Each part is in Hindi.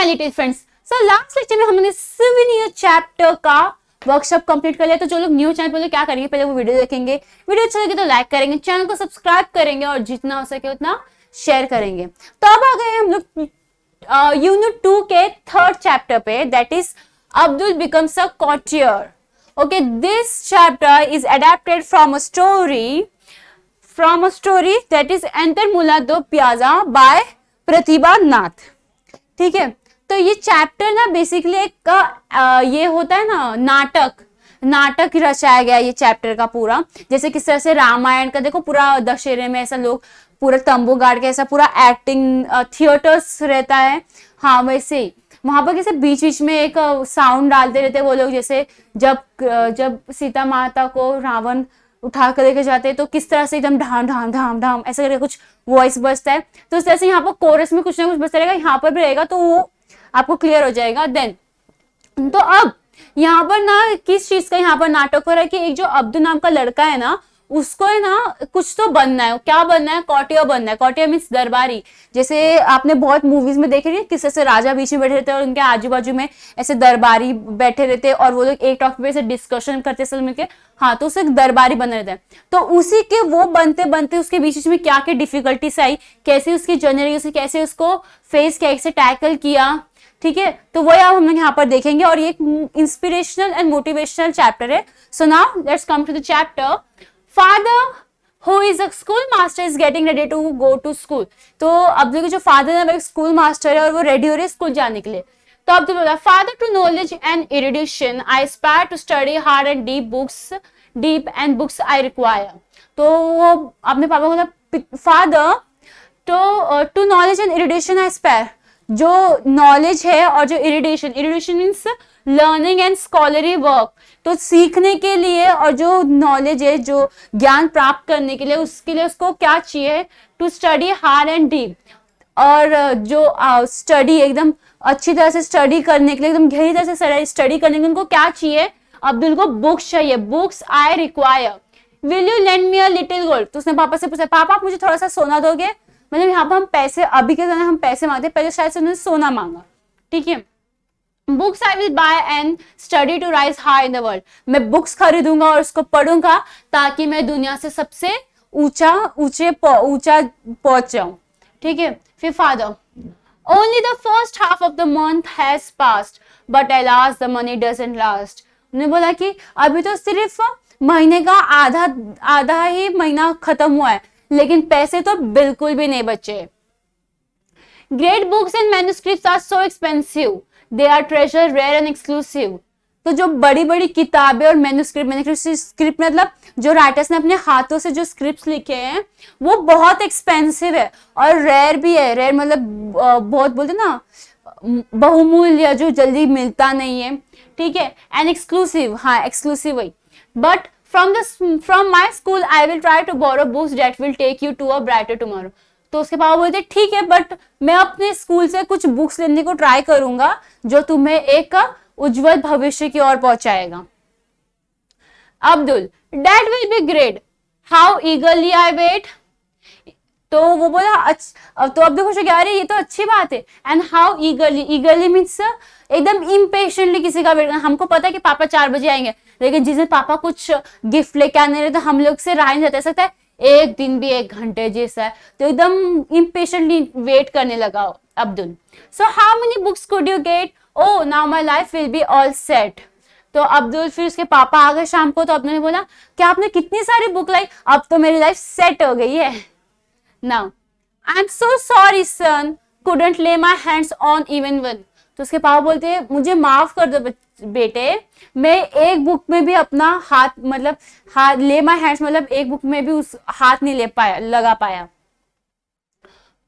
Little friends, so last lecture में हमने सिविल चैप्टर का वर्कशॉप कंप्लीट कर लिया। तो जो लोग न्यू चैनल पर क्या करेंगे, पहले वो वीडियो देखेंगे, वीडियो अच्छा लगे तो लाइक करेंगे, चैनल को सब्सक्राइब करेंगे और जितना हो सके उतना शेयर करेंगे। तो अब आ गए हम लोग यूनिट 2 के थर्ड चैप्टर पे, that is Abdul becomes a कॉटियर। Okay, this chapter is adapted from a story that is enter मुला दो प्याजा बाय प्रतिभा नाथ। ठीक है, तो ये चैप्टर ना बेसिकली एक ये होता है ना नाटक रचाया गया ये चैप्टर का पूरा। जैसे किस तरह से रामायण का देखो पूरा दशहरे में ऐसा लोग पूरा तंबू गाड़ के ऐसा पूरा एक्टिंग थिएटर्स रहता है, हाँ वैसे ही वहां पर कैसे बीच बीच में एक साउंड डालते रहते हैं वो लोग। जैसे जब सीता माता को रावण उठा कर लेके जाते हैं तो किस तरह से एकदम ढाम ढाम ढाम ढाम ऐसा करके कुछ वॉइस बजता है, तो इस तरह से यहाँ पर कोरस में कुछ ना कुछ बजता रहेगा, यहाँ पर भी रहेगा, तो वो आपको क्लियर हो जाएगा। देन तो अब यहाँ पर ना किस चीज का यहाँ पर नाटक हो रहा है कि एक जो अब्दुल नाम का लड़का है ना, उसको है ना कुछ तो बनना है। क्या बनना है? कॉटियर बनना है। कॉटियर मीन्स दरबारी। जैसे आपने बहुत मूवीज में देखे किस तरह से राजा बीच में बैठे रहते हैं और उनके आजू बाजू में ऐसे दरबारी बैठे रहते हैं और वो लोग एक टॉपिक पे ऐसे डिस्कशन करते सब मिलके, हाँ तो उसे दरबारी बना रहता है। तो उसी के वो बनते बनते उसके बीच में क्या क्या डिफिकल्टीज आई, कैसे उसकी जर्नी, उसे कैसे उसको फेस किया, कैसे टैकल किया, ठीक है, तो वही आप हम लोग यहाँ पर देखेंगे। और ये इंस्पिरेशनल एंड मोटिवेशनल चैप्टर है। So now let's come to the chapter. Father who is a school master is getting ready to go to school. तो अब्दुल के जो फादर है वो एक स्कूल मास्टर है और वो रेडी हो रहे स्कूल जाने के लिए। तो अब्दुल बोला, father to knowledge and erudition I aspire to study hard and deep and books I require. तो वो अपने पापा को बोला, father to knowledge and erudition I aspire, जो नॉलेज है और जो erudition means learning and scholarly work, तो सीखने के लिए और जो नॉलेज है जो ज्ञान प्राप्त करने के लिए उसके लिए उसको क्या चाहिए, to study hard and deep, और जो स्टडी एकदम अच्छी तरह से स्टडी करने के लिए एकदम गहरी तरह से स्टडी करने के लिए उनको क्या चाहिए, अब्दुल को बुक्स चाहिए। Books I require, will you lend me a little gold. तो उसने पापा से पूछा, पापा आप मुझे थोड़ा सा सोना दोगे। मतलब यहाँ पर हम पैसे, अभी के समय हम पैसे मांगते, पहले शायद से उन्होंने सोना मांगा, ठीक है। Books I will buy and study to rise high in the world, मैं बुक्स खरीदूंगा और उसको पढ़ूंगा ताकि मैं दुनिया से सबसे ऊंचा पहुंच जाऊं, ठीक है। फिर father, only the first half of the month has passed but alas the money doesn't last. उन्होंने बोला कि अभी तो सिर्फ महीने का आधा ही महीना खत्म हुआ है, लेकिन पैसे तो बिल्कुल भी नहीं बचे। Great books and manuscripts are so expensive, they are treasure rare and exclusive. तो जो बड़ी बड़ी किताबें और मैन्युस्क्रिप्ट मतलब जो राइटर्स ने अपने हाथों से जो स्क्रिप्ट्स लिखे हैं वो बहुत एक्सपेंसिव है और रेयर भी है। रेयर मतलब बहुत बोलते ना बहुमूल्य, जो जल्दी मिलता नहीं है, ठीक है। एंड एक्सक्लूसिव, हाँ एक्सक्लूसिव वही। But from my school I will try to borrow books that will take you to a brighter tomorrow। तो उसके पापा बोलते ठीक है, बट मैं अपने स्कूल से कुछ बुक्स लेने को ट्राई करूंगा जो तुम्हें एक उज्जवल भविष्य की ओर पहुंचाएगा। Abdul, that will be great, how eagerly I wait। तो वो बोला अच्छा, तो अब्दुल खुश हो गया, अरे ये तो अच्छी बात है। एंड हाउ ईगरली मीन्स एकदम इम्पेशेंटली किसी का वेट करना। हमको पता है कि पापा 4 बजे आएंगे, लेकिन जिस दिन पापा कुछ गिफ्ट लेके आने रहे तो हम लोग से राह नहीं सकता है, एक दिन भी 1 घंटे जैसा है, तो एकदम इम्पेशेंटली वेट करने लगा Abdul. So how many books could you get? Oh now my life will be all set. तो अब्दुल, फिर उसके पापा आ गए शाम को, तो अब्दुल ने बोला क्या आपने कितनी सारी बुक लाई? अब तो मेरी लाइफ सेट हो गई है। Now, I'm so sorry son, couldn't lay my hands on even one। तो उसके पापा बोलते हैं मुझे माफ कर दो बेटे, मैं एक बुक में भी अपना हाथ ले माई हैंड्स मतलब एक बुक में भी उस हाथ नहीं लगा पाया।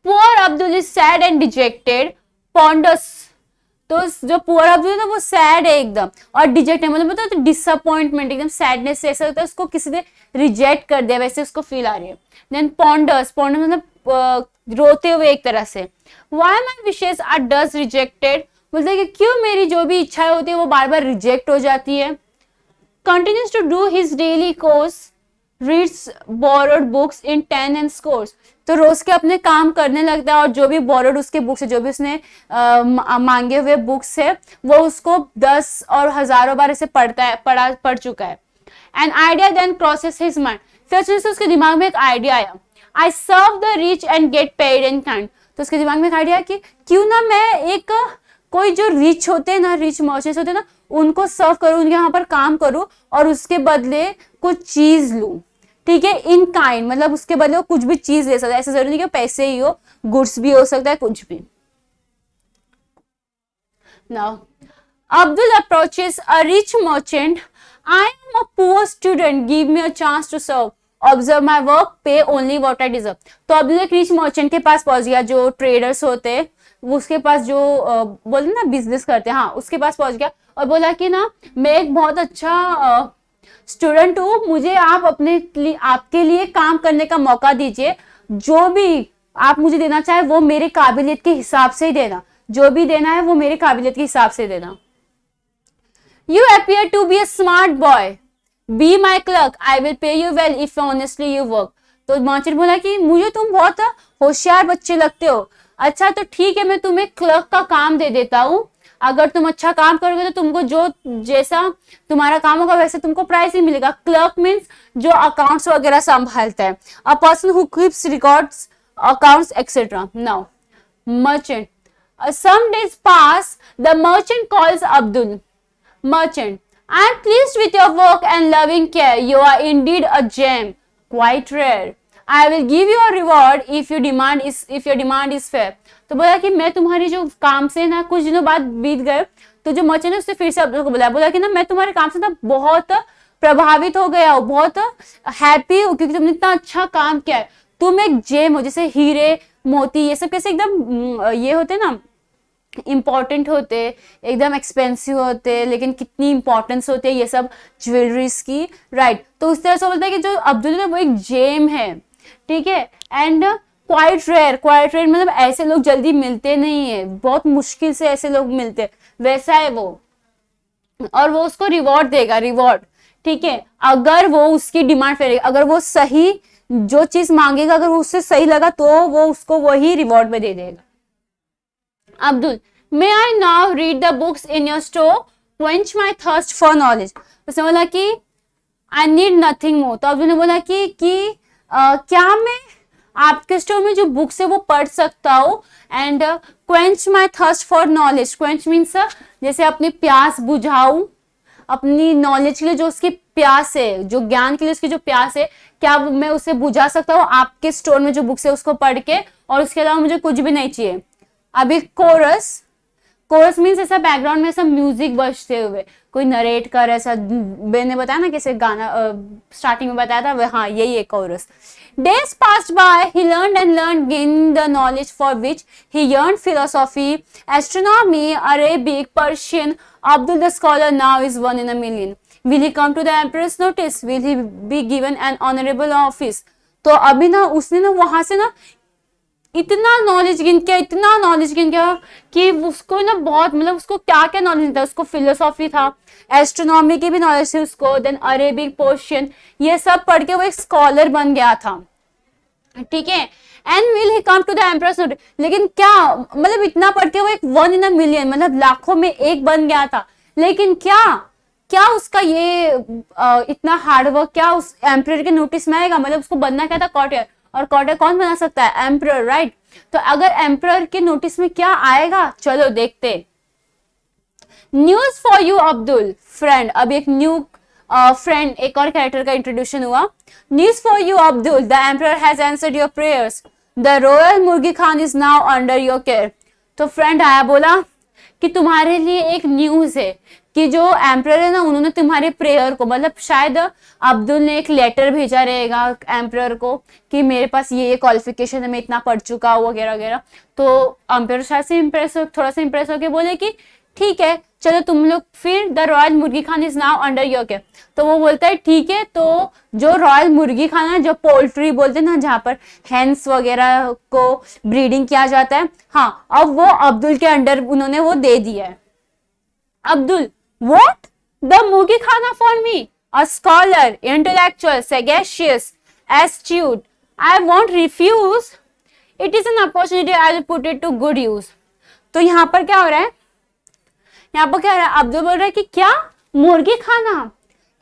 Poor Abdul is sad and dejected ponders. तो जो पुअर अब्दुल है ना वो सैड है एकदम और डिजेक्ट है, मतलब तो डिसअपॉइंटमेंट, एकदम सैडनेस से ऐसा होता है उसको किसी ने रिजेक्ट कर दिया, वैसे उसको फील आ रही है। देन पॉन्डर्स मतलब रोते हुए एक तरह से। Why my wishes are does rejected, बोलते हैं कि क्यों मेरी जो भी इच्छाएं होती है वो बार बार रिजेक्ट हो जाती है। Continues to do his daily course reads borrowed books in 10 and scores. तो रोज के अपने काम करने लगता है और जो भी बोरोड उसके बुक्स है, जो भी उसने मांगे हुए बुक्स है, वो उसको 10 और हजारों बार इसे पढ़ चुका है। An idea then crosses his mind, फिर से उसके दिमाग में एक आइडिया आया, I serve the rich and get paid in kind. तो उसके दिमाग में एक आइडिया कि क्यों ना मैं एक कोई जो रिच होते हैं ना, रिच मर्चेंट्स होते हैं ना, उनको सर्व करूं, उनके यहाँ पर काम करूं और उसके बदले कुछ चीज लूं। ठीक है, इन काइंड मतलब उसके बदले वो कुछ भी चीज ले सकता है, ऐसा जरूरी नहीं कि पैसे ही हो, गुड्स भी हो सकता है, कुछ भी। Now Abdul approaches a rich merchant. I am a poor student. Give me a chance to serve. Observe my work. Pay only what I deserve. तो अब्दुल एक रिच मर्चेंट के पास पहुंच गया, जो ट्रेडर्स होते हैं, उसके पास जो बोलते ना बिजनेस करते हैं, हाँ, उसके पास पहुंच गया और बोला कि ना मैं एक बहुत अच्छा स्टूडेंट हूँ, मुझे आप आपके लिए काम करने का मौका दीजिए, जो भी आप मुझे देना चाहे वो मेरे काबिलियत के हिसाब से ही देना, जो भी देना है वो मेरे काबिलियत के हिसाब से देना। You appear to be a smart boy. Be my clerk. I will pay you well if honestly you work. तो मर्चेंट बोला कि मुझे तुम बहुत होशियार बच्चे लगते हो, अच्छा तो ठीक है, मैं तुम्हें क्लर्क का काम दे देता हूँ, अगर तुम अच्छा काम करोगे तो तुमको जो जैसा तुम्हारा काम होगा वैसे तुमको प्राइस ही मिलेगा। क्लर्क मीन्स जो अकाउंट्स वगैरह संभालता है, a person who keeps records accounts etcetera. Now merchant, some days pass, the merchant calls Abdul. Merchant, I am pleased with your work and loving care. You are indeed a gem, quite rare. I will give you a reward if your demand is fair. तो बोला कि मैं तुम्हारी जो काम से ना, कुछ दिनों बाद बीत गए, तो जो मर्चेंट है उससे फिर से अब्दुल को बोला कि ना मैं तुम्हारे काम से ना बहुत प्रभावित हो गया हूँ, बहुत हैप्पी हूँ क्योंकि तुमने इतना अच्छा काम किया है, तुम एक जेम हो, जैसे हीरे मोती ये सब कैसे एकदम ये होते ना इंपॉर्टेंट होते, एकदम एक्सपेंसिव होते, लेकिन कितनी इंपॉर्टेंस होती है ये सब ज्वेलरीज की, राइट। तो उस तरह से बोलता है कि जो अब्दुल है वो एक जेम है, ठीक है, एंड क्वाइट रेयर मतलब ऐसे लोग जल्दी मिलते नहीं है, बहुत मुश्किल से ऐसे लोग मिलते, वैसा है वो, और वो उसको रिवॉर्ड देगा, रिवॉर्ड, ठीक है, अगर वो उसकी डिमांड करेगा, अगर वो सही जो चीज मांगेगा अगर वो उससे सही लगा तो वो उसको वही रिवॉर्ड में दे देगा। Abdul, may I now read the books in your store? Quench my thirst for knowledge. उसने बोला कि I need nothing more. तो अब्दुल ने बोला कि क्या मैं आपके स्टोर में जो बुक्स है वो पढ़ सकता हूँ, and quench my thirst for knowledge. Quench means जैसे अपनी प्यास बुझाऊं, अपनी नॉलेज के लिए जो उसकी प्यास है, जो ज्ञान के लिए उसकी जो प्यास है, क्या मैं उसे बुझा सकता हूँ आपके स्टोर में जो बुक्स है उसको पढ़ के, और उसके अलावा मुझे कुछ भी नहीं चाहिए। अभी कोरस मीन्स ऐसा बैकग्राउंड में ऐसा म्यूजिक बजते हुए, कोई नरेट कर, ऐसा मैंने बताया ना कैसे गाना स्टार्टिंग में बताया था, हाँ यही है coarse. Days passed by, he learned and learned, gained the knowledge for which he yearned: philosophy, astronomy, Arabic, Persian. Abdul the scholar now is one in a million. Will he come to the emperor's notice? Will he be given an honorable office? तो अभी ना उसने ना वहां से ना इतना नॉलेज गिन किया कि उसको ना बहुत, मतलब उसको क्या क्या नॉलेज था, उसको फिलोसॉफी था, एस्ट्रोनॉमी की भी नॉलेज थी उसको, देन अरेबिक, पर्शियन, ये सब पढ़ के वो एक स्कॉलर बन गया था, ठीक है। And will he come to the emperor's notice, लेकिन क्या मतलब इतना पढ़ के वो एक 1 in a million मतलब लाखों में एक बन गया था, लेकिन क्या उसका ये इतना हार्डवर्क क्या उस एम्परर के नोटिस में आएगा? मतलब उसको बनना क्या था? कॉर्टियर, और कॉर्टियर कौन बना सकता है? Emperor, right. तो अगर एम्परर के नोटिस में क्या आएगा, चलो देखते। News for you Abdul, friend. अब एक न्यू फ्रेंड, एक और कैरेक्टर का इंट्रोड्यूशन हुआ। News for you Abdul, the emperor has answered your prayers, the royal Murgi Khan is now under your care. तो फ्रेंड आया, बोला कि तुम्हारे लिए एक न्यूज है कि जो एम्परर है ना, उन्होंने तुम्हारे प्रेयर को, मतलब शायद अब्दुल ने एक लेटर भेजा रहेगा एम्परर को कि मेरे पास ये क्वालिफिकेशन है, मैं इतना पढ़ चुका हूँ वगैरह वगैरह। तो एम्परर शायद से थोड़ा सा इंप्रेस होके बोले कि ठीक है चलो तुम लोग फिर, the royal Murgi Khan is now under your care. तो वो बोलता है ठीक है, तो जो रॉयल मुर्गी खाना है, जो पोल्ट्री बोलते हैं ना, जहाँ पर हेंस वगैरह को ब्रीडिंग किया जाता है, हाँ, अब वो अब्दुल के अंडर उन्होंने वो दे दिया है। अब्दुल, व्हाट, द मुर्गी खाना for me, a scholar, intellectual, sagacious, astute. I won't refuse. It is an opportunity. I will put it to good use. तो यहाँ पर क्या हो रहा है, यहाँ पर क्या हो रहा है, अब्दुल बोल रहा है कि क्या मुर्गी खाना,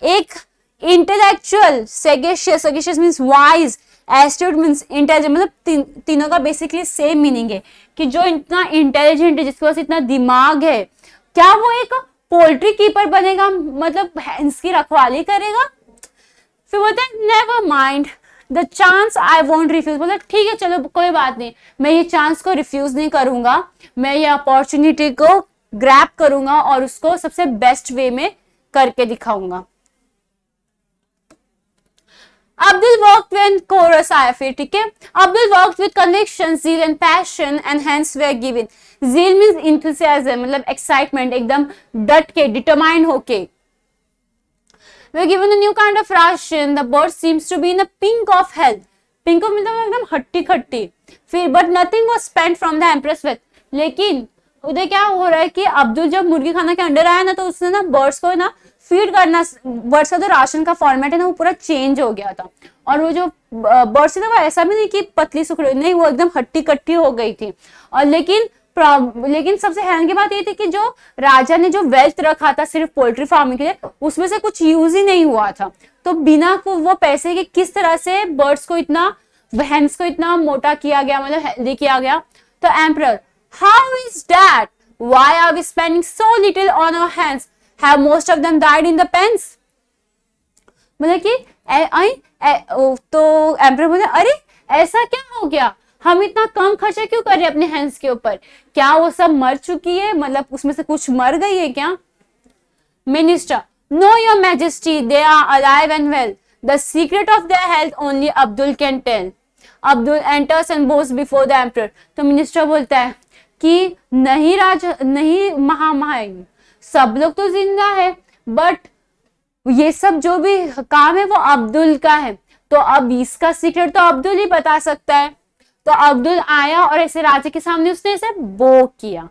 एक intellectual, sagacious, sagacious means wise, astute means intelligent, मतलब तीनों का बेसिकली सेम मीनिंग है कि जो इतना इंटेलिजेंट है, जिसके पास इतना दिमाग है, क्या वो एक पोल्ट्री कीपर बनेगा, मतलब हैंस की रखवाली करेगा। फिर बोलते हैं never mind the chance I won't refuse, बोला ठीक है चलो कोई बात नहीं, मैं ये चांस को रिफ्यूज नहीं करूंगा, मैं ये अपॉर्चुनिटी को ग्रैब करूंगा और उसको सबसे बेस्ट वे में करके दिखाऊंगा। Abdul worked when chorus आया फिर, ठीक है। Abdul worked with conviction, zeal and passion and hence were given. Zeal means enthusiasm, मतलब excitement, एकदम डट के, determined होके। Were given a new kind of ration. The bird seems to be in a pink of health. Pink of मतलब एकदम हट्टी खट्टी। फिर but nothing was spent from the empress with. लेकिन उधर क्या हो रहा है कि अब्दुल जब मुर्गी खाना के अंडर आया ना, तो उसने ना बर्ड्स को ना फीड करना, बर्ड्स का जो राशन का फॉर्मेट है ना वो पूरा चेंज हो गया था। और वो जो बर्ड्स थी वो ऐसा भी नहीं कि पतली सुखड़ी, नहीं, वो एकदम हट्टी कट्टी हो गई थी। और लेकिन सबसे हैरान की बात ये थी कि जो राजा ने जो वेल्थ रखा था सिर्फ पोल्ट्री फार्मिंग के लिए, उसमें से कुछ यूज ही नहीं हुआ था। तो बिना वो पैसे के किस तरह से बर्ड्स को इतना, हैंस को इतना मोटा किया गया, मतलब हेल्दी किया गया। तो emperor, how is that? Why are we spending so little on our hands? Have most of them died in the pens? मतलब कि तो एम्परर बोले अरे ऐसा क्या हो गया, हम इतना कम खर्चा क्यों कर रहे हैं अपने हैंड्स के ऊपर, क्या वो सब मर चुकी है, मतलब उसमें से कुछ मर गई है क्या? Minister, no your majesty, they are alive and well, the secret of their health only Abdul can tell. Abdul enters and bows before the emperor. तो मिनिस्टर बोलता है कि नहीं राजा, नहीं महामहिम, सब लोग तो जिंदा है, बट ये सब जो भी काम है वो अब्दुल का है, तो अब इसका सीक्रेट तो अब्दुल ही बता सकता है। तो अब्दुल आया और ऐसे राजा के सामने उसने ऐसे बो किया।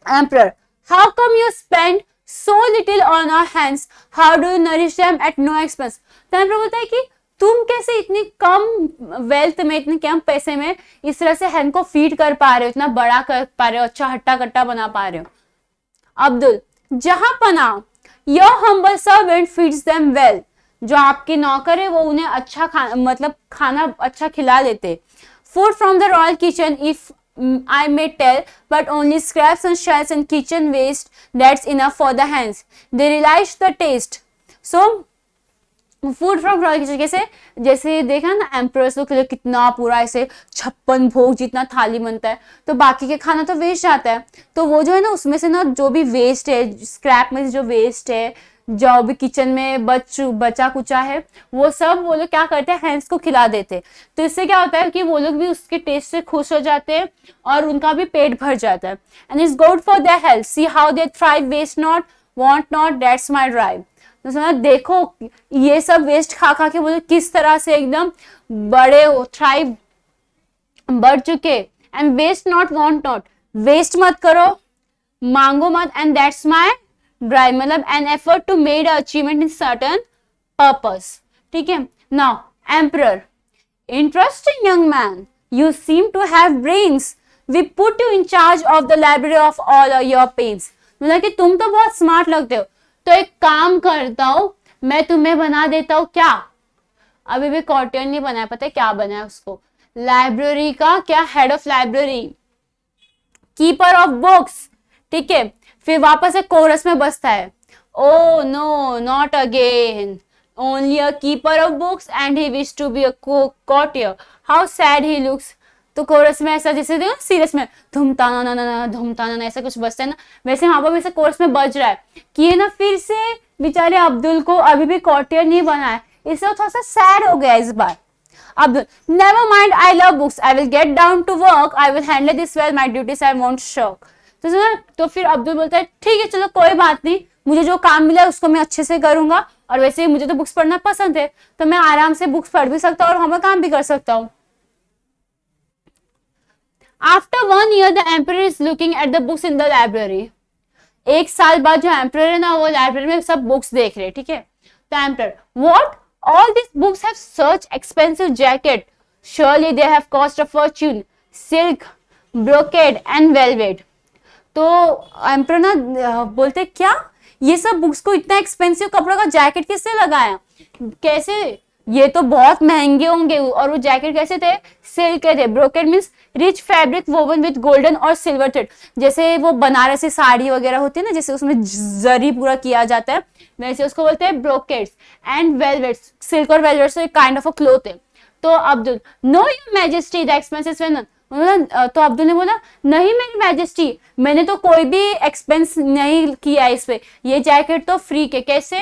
Emperor, how come you spend so little on our hands, how do you nourish them at no expense. तो एम्परर बोलता है कि तुम कैसे इतनी कम वेल्थ में, इतने कम पैसे में इस तरह से हैंड को फीड कर पा रहे हो, इतना बड़ा कर पा रहे हो, अच्छा हट्टा कट्टा बना पा रहे हो। अब्दुल, जहां पना, your humble servant feeds them well, जो आपके नौकर है वो उन्हें अच्छा खाना अच्छा खिला देते। Food from the royal kitchen if I may tell, but only scraps and shells and kitchen waste, that's enough for the hands. They relish the taste. So food from royal kitchen, कैसे जैसे देखा ना एम्परर्स लोग के लिए कितना पूरा ऐसे 56 भोग जितना थाली बनता है, तो बाकी के खाना तो वेस्ट जाता है, तो वो जो है ना उसमें से ना जो भी वेस्ट है, स्क्रैप में जो वेस्ट है, जो भी किचन में बचा कुचा है, वो सब वो लोग क्या करते हैं, हैंड्स को खिला देते। तो इससे क्या होता है कि वो लोग भी उसके टेस्ट से खुश हो जाते हैं और उनका भी पेट भर जाता है। And it's good for their health, see how they thrive, waste not, want not, that's my drive. तो समझ, देखो ये सब वेस्ट खा खा के वो लोग किस तरह से एकदम बड़े थ्राइव, बढ़ चुके। And waste not, want not, waste मत करो, मांगो मत, एंड दैट्स माय ड्राइव, मतलब an effort to made achievement in certain purpose. ठीक है। Now emperor, interesting young man, you seem to have brains, we put you in charge of the library of all your pens. मतलब कि तुम तो बहुत स्मार्ट लगते हो, तो एक काम करता हूं, मैं तुम्हें बना देता हूं क्या, अभी भी कॉर्टियर नहीं बनाया, पता है क्या बनाया उसको, लाइब्रेरी का क्या, head of library, keeper of books. ठीक है। फिर वापस एक कोरस में बसता है, oh no not again, only a keeper of books and he wish to be a courtier, how sad he looks. तो कोरस में ऐसा जैसे देखो सीरियस में धूम ताना ना धूम ताना ना ऐसा कुछ बजता है ना, वैसे वहां पर वैसे कोरस में बज रहा है कि ये ना फिर से बेचारे अब्दुल को अभी भी कॉर्टियर नहीं बना है, इसलिए थोड़ा सा सैड हो गया इस बार। Abdul, never mind, I love books, I will get down to work, I will handle this well, my duties I won't shirk. तो सुना, तो फिर अब्दुल बोलता है ठीक है चलो कोई बात नहीं, मुझे जो काम मिला उसको मैं अच्छे से करूंगा, और वैसे मुझे तो बुक्स पढ़ना पसंद है, तो मैं आराम से बुक्स पढ़ भी सकता हूँ और हमें काम भी कर सकता हूँ। After 1 year, the emperor is looking at the books in the library. एक साल बाद जो एम्परर है ना वो लाइब्रेरी में सब बुक्स देख रहे, ठीक है। तो emperor, what, all this books have such expensive jacket, surely they have cost a fortune, silk, brocade and velvet। तो एम्परर ना बोलते क्या, ये सब बुक्स को इतना एक्सपेंसिव कपड़ों का जैकेट किससे लगाया, कैसे, ये तो बहुत महंगे होंगे। और वो जैकेट कैसे थे, सिल्क के थे। Brocade means rich fabric woven with golden और सिल्वर थ्रेड, जैसे वो बनारसी साड़ी वगैरह होती है ना, जैसे उसमें जरी पूरा किया जाता है, वैसे उसको बोलते हैं ब्रोकेड्स। एंड वेलवेट्स, सिल्क और वेलवेट से काइंड ऑफ अ क्लोथ है। तो Abdul, no your majesty the expenses were none, तो अब्दुल ने बोला नहीं मेरी मैजेस्टी, मैंने तो कोई भी एक्सपेंस नहीं किया इस पे, ये जैकेट तो फ्री के। कैसे,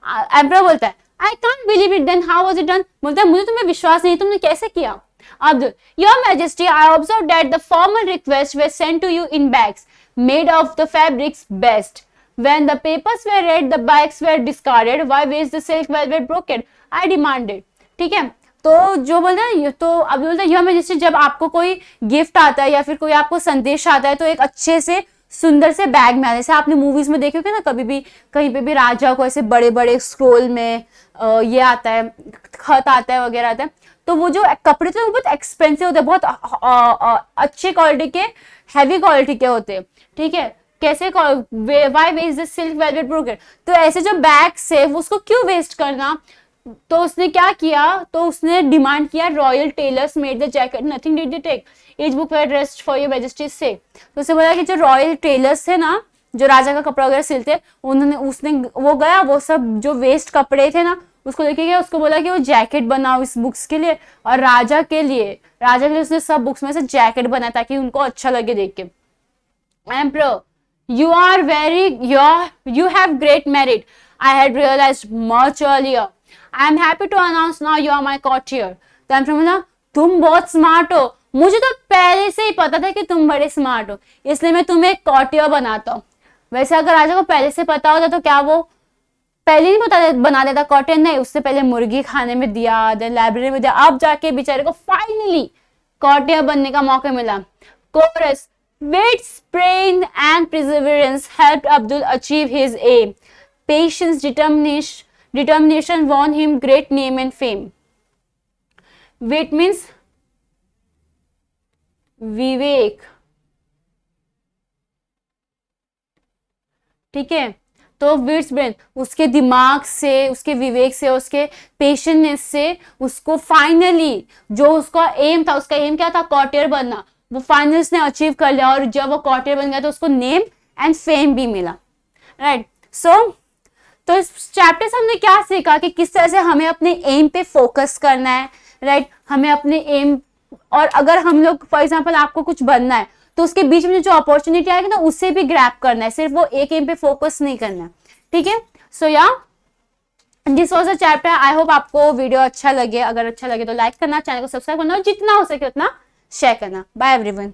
एम्परर बोलता है I can't believe it, then how was it done, बोलता है मुझे तुम्हें विश्वास नहीं, तुमने कैसे किया। Abdul, your majesty, I observe that the formal request were sent to you in bags made of the fabrics best, when the papers were read the bags were discarded, why waste the silk velvet brocade, I demanded। ठीक है, तो जो बोलता है, तो अब बोलता है यह मैजेस्टी, जब आपको कोई गिफ्ट आता है या फिर कोई आपको संदेश आता है तो एक अच्छे से सुंदर से बैग में आता है, जैसे आपने मूवीज में देखे होंगे ना, कभी भी कहीं पे भी राजा को ऐसे बड़े बड़े स्क्रोल में ये आता है, खत आता है वगैरह आता है। तो वो जो कपड़े थे वो बहुत एक्सपेंसिव होते हैं, बहुत अच्छे क्वालिटी के, हैवी क्वालिटी के होते हैं, ठीक है। कैसे, why waste the silk velvet brocade, तो ऐसे जो बैग्स है उसको क्यों वेस्ट करना। तो उसने क्या किया, तो उसने डिमांड किया, royal tailors made the jacket, nothing did they take, each book were dressed for your majesty से। तो उसने बोला कि जो रॉयल टेलर्स थे ना, जो राजा का कपड़ा वगैरह सिलते, उन्होंने, उसने वो गया, वो सब जो वेस्ट कपड़े थे ना उसको लेके गया, उसको बोला कि वो जैकेट बनाओ इस बुक्स के लिए, और राजा के लिए उसने सब बुक्स में से जैकेट बनाया ताकि उनको अच्छा लगे देख के। Emperor, you are very, you have great merit, I had realized much earlier, I am happy to announce now you are my courtier। तो एम्परर बोला तुम बहुत स्मार्ट हो, मुझे तो पहले से ही पता था कि तुम बड़े स्मार्ट हो, इसलिए मैं तुम्हें एक कॉर्टियर बनाता हूँ। वैसे अगर राजा को पहले से पता होता तो क्या वो पहले नहीं बना देता कॉर्टियर, नहीं, उससे पहले मुर्गी खाने में दिया, देन लाइब्रेरी में दिया, अब जाके बेचारे को फाइनली कॉर्टियर बनने का मौका मिला। Chorus, Wade's brain and perseverance helped Abdul achieve his aim. Patience, determination won him great name and fame. Wade means विवेक, ठीक है। तो विट्स ब्रेन, उसके दिमाग से, उसके विवेक से, उसके पेशेंस से उसको फाइनली जो उसका एम था, उसका एम क्या था, कॉर्टियर बनना, वो फाइनल उसने अचीव कर लिया। और जब वो कॉर्टियर बन गया तो उसको नेम एंड फेम भी मिला, राइट। सो तो इस चैप्टर से हमने क्या सीखा कि किस तरह से हमें अपने एम पे फोकस करना है, राइट। हमें अपने एम, और अगर हम लोग फॉर एग्जांपल आपको कुछ बनना है तो उसके बीच में जो अपॉर्चुनिटी आएगी ना उससे भी ग्रैब करना है, सिर्फ वो एक एम पे फोकस नहीं करना, ठीक है। सो या this was a chapter. I hope आपको वीडियो अच्छा लगे, अगर अच्छा लगे तो लाइक करना, चैनल को सब्सक्राइब करना और जितना हो सके उतना शेयर करना। Bye everyone.